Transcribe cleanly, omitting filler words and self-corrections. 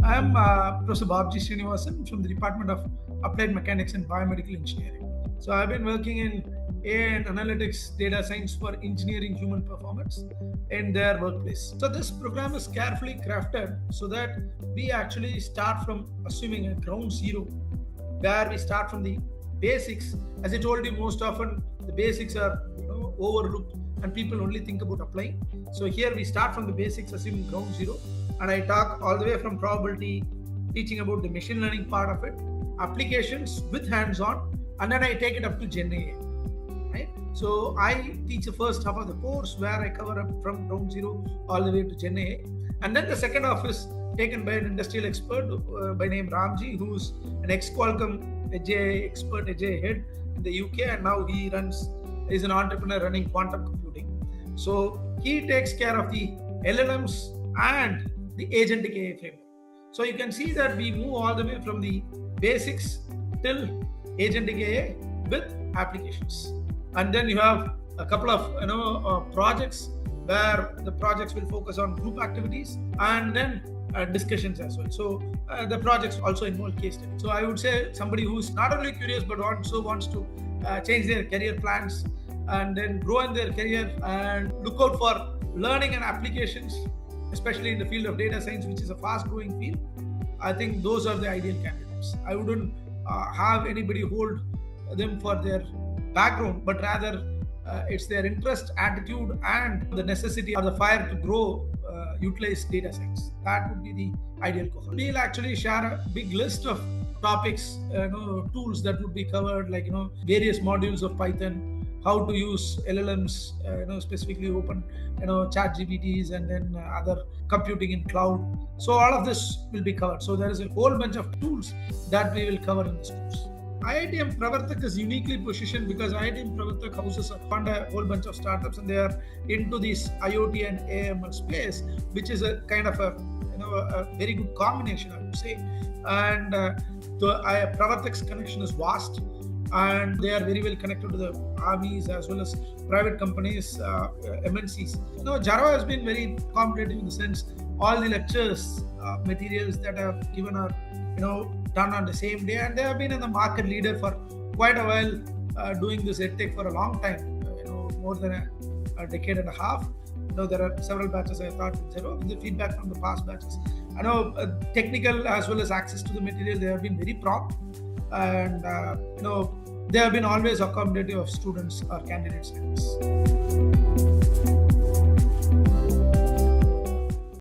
I am Professor Babji Srinivasan from the Department of Applied Mechanics and Biomedical Engineering. So I've been working in AI and analytics data science for engineering human performance in their workplace. So this program is carefully crafted so that we actually start from assuming a ground zero, where we start from the basics. As I told you, most often the basics are overlooked and people only think about applying. So here we start from the basics, assuming ground zero, and I talk all the way from probability, teaching about the machine learning part of it, applications with hands-on, and then I take it up to GenAI. Right? So I teach the first half of the course where I cover up from ground zero all the way to GenAI, and then the second half is taken by an industrial expert by name Ramji, who's an ex-Qualcomm AI expert, AI head in the UK, and now he is an entrepreneur running quantum computing. So he takes care of the LLMs and the agentic AI framework. So you can see that we move all the way from the basics till agentic AI with applications. And then you have a couple of projects where the projects will focus on group activities and then discussions as well. So the projects also involve case studies. So I would say somebody who's not only curious but also wants to change their career plans and then grow in their career and look out for learning and applications, especially in the field of data science, which is a fast growing field. I think those are the ideal candidates. I wouldn't have anybody hold them for their background, but rather it's their interest, attitude, and the necessity or the fire to grow, utilize data science. That would be the ideal cohort. We'll actually share a big list of topics, tools that would be covered, like various modules of Python, how to use LLMs, specifically open, chat GPTs, and then other computing in cloud. So all of this will be covered. So there is a whole bunch of tools that we will cover in this course. IITM Pravartak is uniquely positioned because IITM Pravartak houses fund a whole bunch of startups, and they are into this IoT and AML space, which is a kind of a very good combination, I would say. And the Pravartak's connection is vast, and they are very well connected to the armies as well as private companies, MNCs. Jaro has been very competitive in the sense all the lectures, materials that are given are done on the same day, and they have been in the market leader for quite a while, doing this edtech for a long time, more than a decade and a half. There are several batches I taught with Jaro. The feedback from the past batches, I know technical as well as access to the material, they have been very prompt, and they have been always accommodative of students or candidates like this.